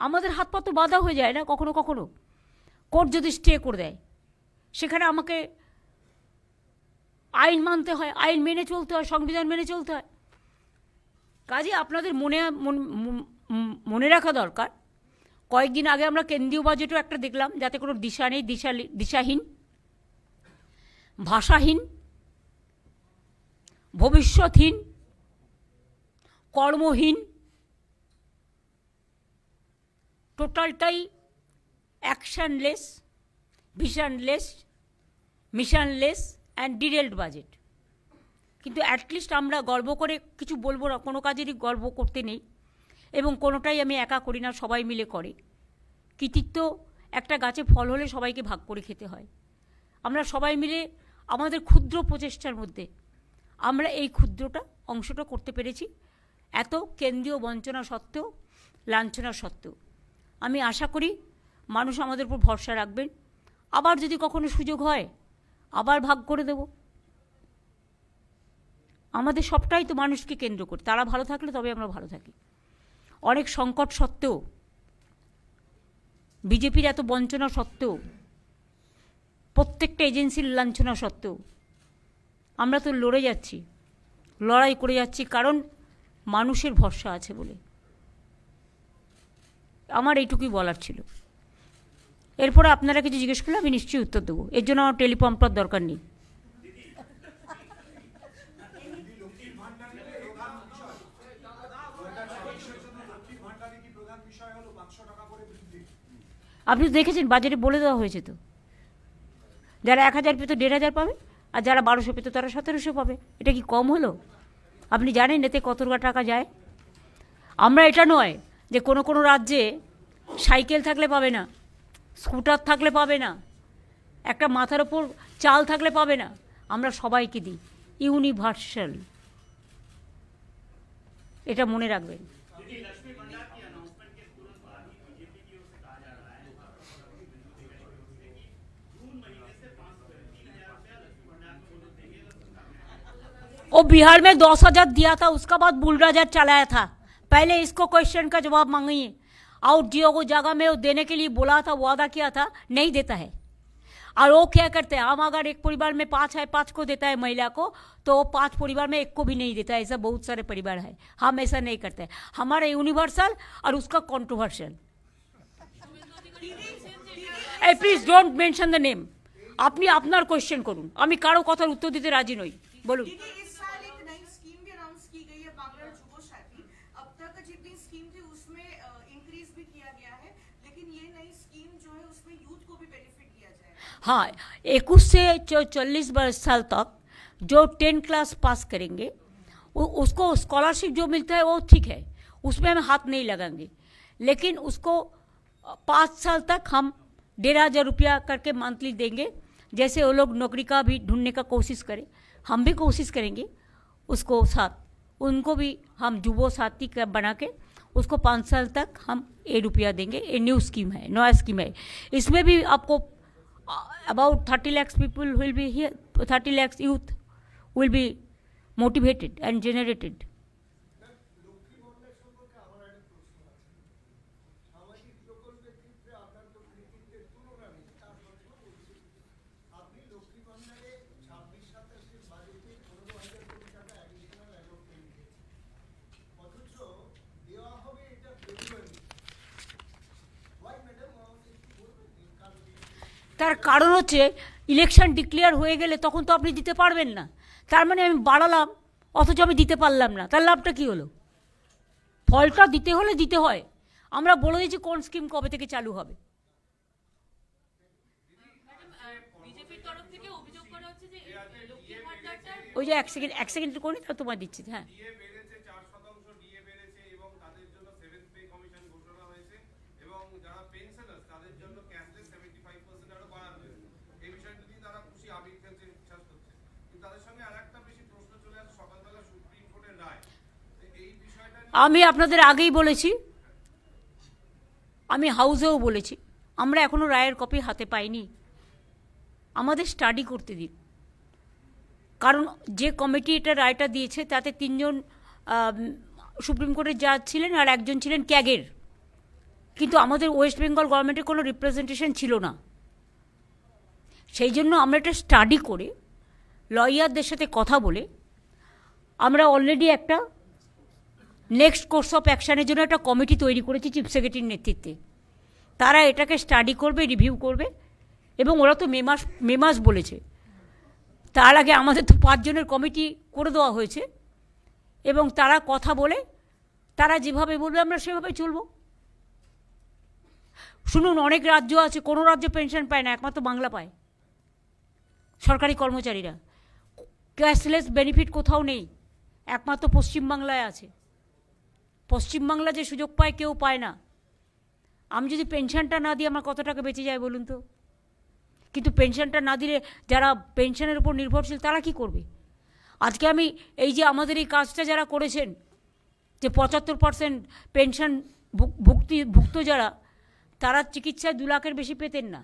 আমাদের হাত পা তো বাধা হয়ে যায় না কখনো কখনো, কোর্ট যদি স্টে করে দেয়, সেখানে আমাকে আইন মানতে হয়, আইন মেনে চলতে হয়, সংবিধান মেনে চলতে হয়। কাজে আপনাদের মনে রাখা দরকার, কয়েকদিন আগে আমরা কেন্দ্রীয় বাজেটও একটা দেখলাম, যাতে কোনো দিশা নেই, দিশাহীন, ভাষাহীন, ভবিষ্যৎহীন, কর্মহীন, টোটালটাই অ্যাকশনলেস, ভিশনলেস, মিশনলেস অ্যান্ড ডিরেলড বাজেট। কিন্তু অ্যাটলিস্ট আমরা গর্ব করে কিছু বলবো না, কোনো কাজেরই গর্ব করতে নেই, এবং কোনোটাই আমি একা করি না, সবাই মিলে করে। কৃতিত্ব একটা গাছে ফল হলে সবাইকে ভাগ করে খেতে হয়। আমরা সবাই মিলে আমাদের ক্ষুদ্র প্রচেষ্টার মধ্যে আমরা এই ক্ষুদ্রটা অংশটা করতে পেরেছি, এত কেন্দ্রীয় বঞ্চনা সত্ত্বেও, লাঞ্ছনা সত্ত্বেও। আমি আশা করি মানুষ আমাদের উপর ভরসা রাখবেন। আবার যদি কখনো সুযোগ হয়, আবার ভাগ করে দেব। আমাদের সবটাই তো মানুষকে কেন্দ্র করে, তারা ভালো থাকলে তবে আমরা ভালো থাকি। অনেক সংকট সত্ত্বেও, বিজেপির এত বঞ্চনা সত্ত্বেও, প্রত্যেকটা এজেন্সির লাঞ্ছনা সত্ত্বেও আমরা তো লড়ে যাচ্ছি, লড়াই করে যাচ্ছি, কারণ মানুষের ভরসা আছে বলে। আমার এইটুকুই বলার ছিল। এরপরে আপনারা কিছু জিজ্ঞেস করলে আমি নিশ্চয়ই উত্তর দেবো, এর জন্য আমার টেলিপ্রম্পটার দরকার নেই। আপনি দেখেছেন বাজেটে বলে দেওয়া হয়েছে তো, যারা 1000 পেত 1500 পাবে, আর যারা 1200 পেত তারা 1700 পাবে। এটা কি কম হলো? আপনি জানেন এতে কত টাকা যায়? আমরা এটা নয় যে কোনো কোনো রাজ্যে সাইকেল থাকলে পাবে না, স্কুটার থাকলে পাবে না, একটা মাথার ওপর চাল থাকলে পাবে না। আমরা সবাইকে দিই, ইউনিভার্সাল। এটা মনে রাখবেন। वो बिहार में 10,000 दिया था, उसका बाद बुलडोजर चलाया था। पहले इसको क्वेश्चन का जवाब मांगिए। और जियो को जगह में वो देने के लिए बोला था, वादा किया था, नहीं देता है। और वो क्या करते हैं, हम अगर एक परिवार में 5 है, 5 को देता है महिला को, तो वो 5 परिवार में एक को भी नहीं देता है। ऐसा बहुत सारे परिवार है। हम ऐसा नहीं करते। हमारा यूनिवर्सल और उसका कॉन्ट्रोवर्शियल। এই please don't mention the name. আপনি আপনার কোয়েশ্চেন করুন, আমি কারো কথার উত্তর দিতে রাজি নই। বলুন। दीदी, इस साल एक नई स्कीम भी अनाउंस की गई है, बांग्ला जुबो साथी। अब तक जितनी स्कीम थी उसमें इंक्रीज भी किया गया है, लेकिन ये नई स्कीम जो है उसमें यूथ को भी बेनिफिट दिया जाएगा। हाँ, 21 से 40 साल तक जो 10 क्लास पास करेंगे उसको स्कॉलरशिप जो मिलता है वो ठीक है, उसमें हम हाथ नहीं लगाएंगे। लेकिन उसको 5 साल तक हम 1,500 रुपया करके मंथली देंगे। जैसे वो लोग नौकरी का भी ढूंढने का कोशिश करें, हम भी कोशिश करेंगे उसको साथ, उनको भी हम जुबो साथी का बना के उसको 5 साल तक हम 1 रुपया देंगे। ये न्यू स्कीम है, नया स्कीम है। इसमें भी आपको about 30 lakhs people will be here, 30 lakhs youth will be motivated and generated. তার কারণ হচ্ছে ইলেকশন ডিক্লেয়ার হয়ে গেলে তখন তো আপনি দিতে পারবেন না। তার মানে আমি বাড়ালাম অথচ আমি দিতে পারলাম না, তার লাভটা কী হলো? ফলটা দিতে হলে দিতে হয়। আমরা বলে দিয়েছি কোন স্কিম কবে থেকে চালু হবে। ওই যে এক সেকেন্ড করে তা তোমায় দিচ্ছি। হ্যাঁ, আমি আপনাদের আগেই বলেছি, আমি হাউসেও বলেছি, আমরা এখনও রায়ের কপি হাতে পাইনি। আমাদের স্টাডি করতে দিন। কারণ যে কমিটি এটা রায়টা দিয়েছে তাতে 3 জন সুপ্রিম কোর্টের জাজ ছিলেন আর 1 জন ছিলেন ক্যাগের। কিন্তু আমাদের ওয়েস্ট বেঙ্গল গভর্নমেন্টের কোনো রিপ্রেজেন্টেশন ছিল না। সেই জন্য আমরা এটা স্টাডি করে লয়ারদের সাথে কথা বলে আমরা অলরেডি একটা নেক্সট কোর্স অফ অ্যাকশানের জন্য একটা কমিটি তৈরি করেছি চিফ সেক্রেটারির নেতৃত্বে। তারা এটাকে স্টাডি করবে, রিভিউ করবে, এবং ওরা তো মে মাস বলেছে। তার আগে আমাদের তো 5 জনের কমিটি করে দেওয়া হয়েছে, এবং তারা কথা বলে তারা যেভাবে বলবে আমরা সেভাবে চলব। শুনুন, অনেক রাজ্য আছে, কোনো রাজ্য পেনশন পায় না, একমাত্র বাংলা পায়। সরকারি কর্মচারীরা ক্যাশলেস বেনিফিট কোথাও নেই, একমাত্র পশ্চিমবাংলায় আছে। পশ্চিমবাংলা যে সুযোগ পায় কেউ পায় না। আমি যদি পেনশনটা না দিই আমার কত টাকা বেঁচে যায় বলুন তো? কিন্তু পেনশনটা না দিলে যারা পেনশনের উপর নির্ভরশীল তারা কি করবে? আজকে আমি এই যে আমাদের এই কাজটা যারা করেছেন, যে 75% পেনশন ভুক্ত যারা, তারা চিকিৎসায় 2 লাখের বেশি পেতেন না।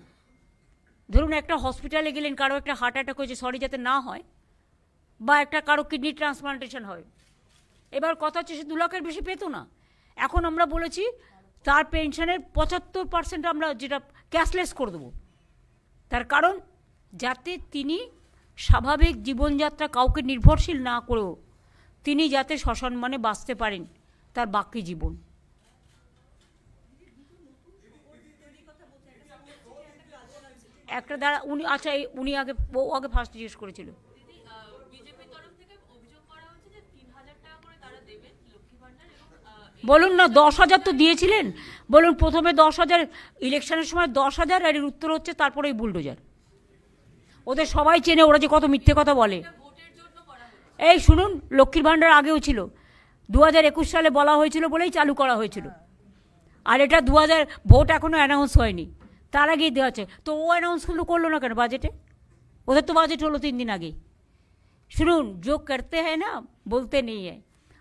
ধরুন একটা হসপিটালে গেলেন, কারো একটা হার্ট অ্যাটাক হয়েছে, সরি যাতে না হয়, বা একটা কারো কিডনি ট্রান্সপ্লান্টেশন হয়, এবার কথা হচ্ছে সে 2 লাখের বেশি পেতো না। এখন আমরা বলেছি তার পেনশনের 75% আমরা যেটা ক্যাশলেস করে দেবো। তার কারণ যাতে তিনি স্বাভাবিক জীবনযাত্রা কাউকে নির্ভরশীল না করেও তিনি যাতে সসম্মানে বাঁচতে পারেন তার বাকি জীবন। একটা দ্বারা উনি, আচ্ছা উনি আগে, ও আগে ফার্স্ট জিজ্ঞেস করেছিল। বলুন না, 10,000 তো দিয়েছিলেন। বলুন প্রথমে 10,000, ইলেকশনের সময় 10,000, আর এর উত্তর হচ্ছে তারপরেই বুলডোজার। ওদের সবাই চেনে, ওরা যে কত মিথ্যে কথা বলে। এই শুনুন, লক্ষ্মীর ভাণ্ডার আগেও ছিল, 2021 সালে বলা হয়েছিল বলেই চালু করা হয়েছিল। আর এটা 2000 ভোট এখনও অ্যানাউন্স হয়নি, তার আগেই দেওয়া আছে। তো ও অ্যানাউন্সগুলো করলো না কেন বাজেটে? ওদের তো বাজেট হলো 3 दिन আগেই। শুনুন, जो करते हैं ना बोलते नहीं है,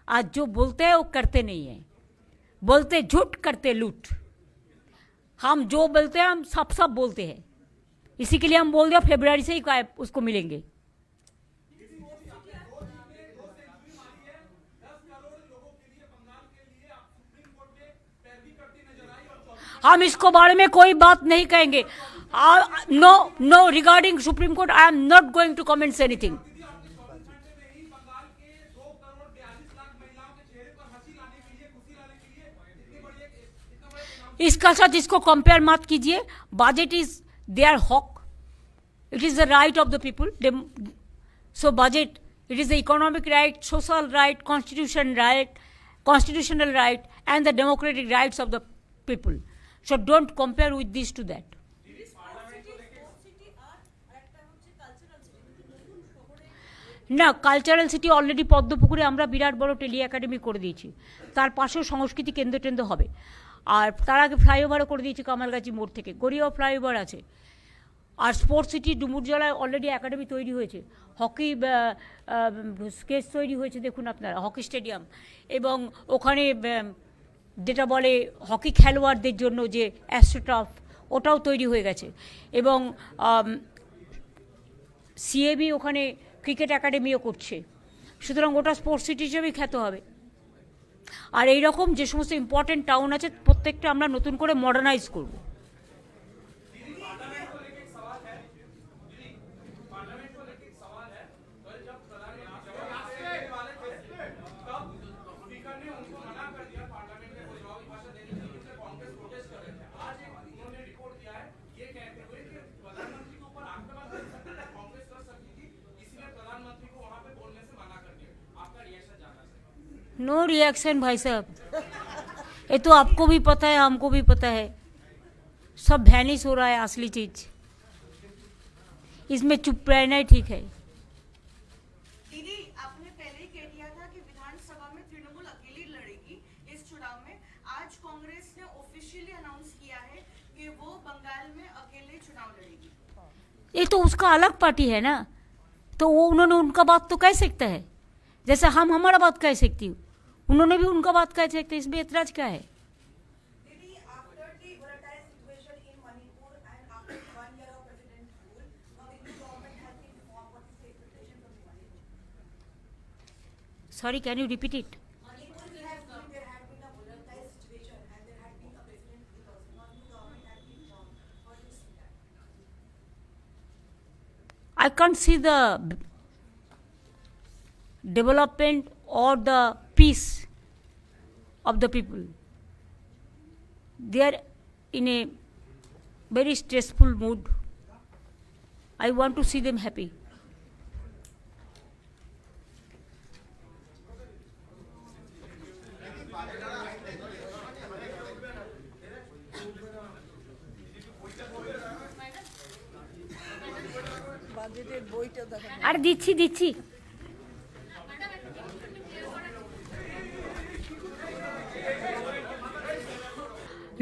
आज जो बोलते हैं वो करते नहीं है। बोलते झूठ, करते लूट। हम जो बोलते हैं हम सब बोलते हैं। इसी के लिए हम बोल दिया फरवरी से ही उसको मिलेंगे। हम इसको बारे में कोई बात नहीं कहेंगे। No, regarding Supreme Court, I am not going to comment anything. इसका साथ इसको कंपेयर मत कीजिए. बजट इज देयर हक. It is the right of the people. So budget, it is the economic right, social right, constitutional right, and the democratic rights of the people. So don't compare with this to that. না, cultural city already পদ্মপুকুরে আমরা বিরাট বড় tele academy করে দিয়েছি. তার পাশেও সংস্কৃতি কেন্দ্র টেন্দ্র হবে. আর তার আগে ফ্লাইওভারও করে দিয়েছি কামালগাছি মোড় থেকে. গড়িয়াও ফ্লাইওভার আছে. আর স্পোর্টস সিটি ডুমুরজলায় অলরেডি একাডেমি তৈরি হয়েছে. হকি স্কেচ তৈরি হয়েছে, দেখুন আপনারা, হকি স্টেডিয়াম. এবং ওখানে যেটা বলে হকি খেলোয়াড়দের জন্য যে অ্যাস্ট্রোটার্ফ, ওটাও তৈরি হয়ে গেছে. এবং সিএবি ওখানে ক্রিকেট একাডেমিও করছে. সুতরাং ওটা স্পোর্টস সিটি হিসেবেই খ্যাত হবে. আর এইরকম যে সমস্ত ইম্পর্টেন্ট টাউন আছে প্রত্যেকটা আমরা নতুন করে মডার্নাইজ করব. नो रिएक्शन भाई साहब. ये तो आपको भी पता है, हमको भी पता है. सब वैनिश हो रहा है असली चीज. इसमें चुप रहना ही ठीक है. दीदी, आपने पहले ही कह दिया था कि विधानसभा में तृणमूल अकेली लड़ेगी इस चुनाव में. आज कांग्रेस ने ऑफिशियली अनाउंस किया है कि वो बंगाल में अकेले चुनाव लड़ेगी. ये तो उसका अलग पार्टी है ना, तो वो उन्होंने उनका बात तो कह सकता है, जैसे हम हमारा बात कह सकती हूँ. उन्होंने भी उनका बात कह सकते. इसमें ऐतराज क्या है? Sorry, can you repeat it? I can't see the development or the peace of the people. They are in a very stressful mood. I want to see them happy. আর দিচ্ছি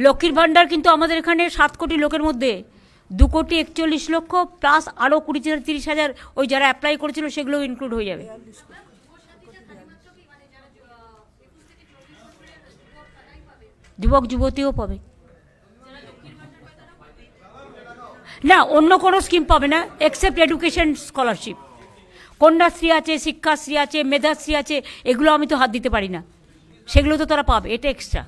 লক্ষ্মীর ভাণ্ডার কিন্তু আমাদের এখানে 7 কোটি লোকের মধ্যে 2,41,00,000 প্লাস আরও 20,000-30,000 ওই যারা অ্যাপ্লাই করেছিল সেগুলো ইনক্লুড হয়ে যাবে. যুবক যুবতীও পাবে না, অন্য কোনো স্কিম পাবে না এক্সেপ্ট এডুকেশন স্কলারশিপ. কন্যাশ্রী আছে, শিক্ষাশ্রী আছে, মেধাশ্রী আছে, এগুলো আমি তো হাত দিতে পারি না. সেগুলো তো তারা পাবে, এটা এক্সট্রা.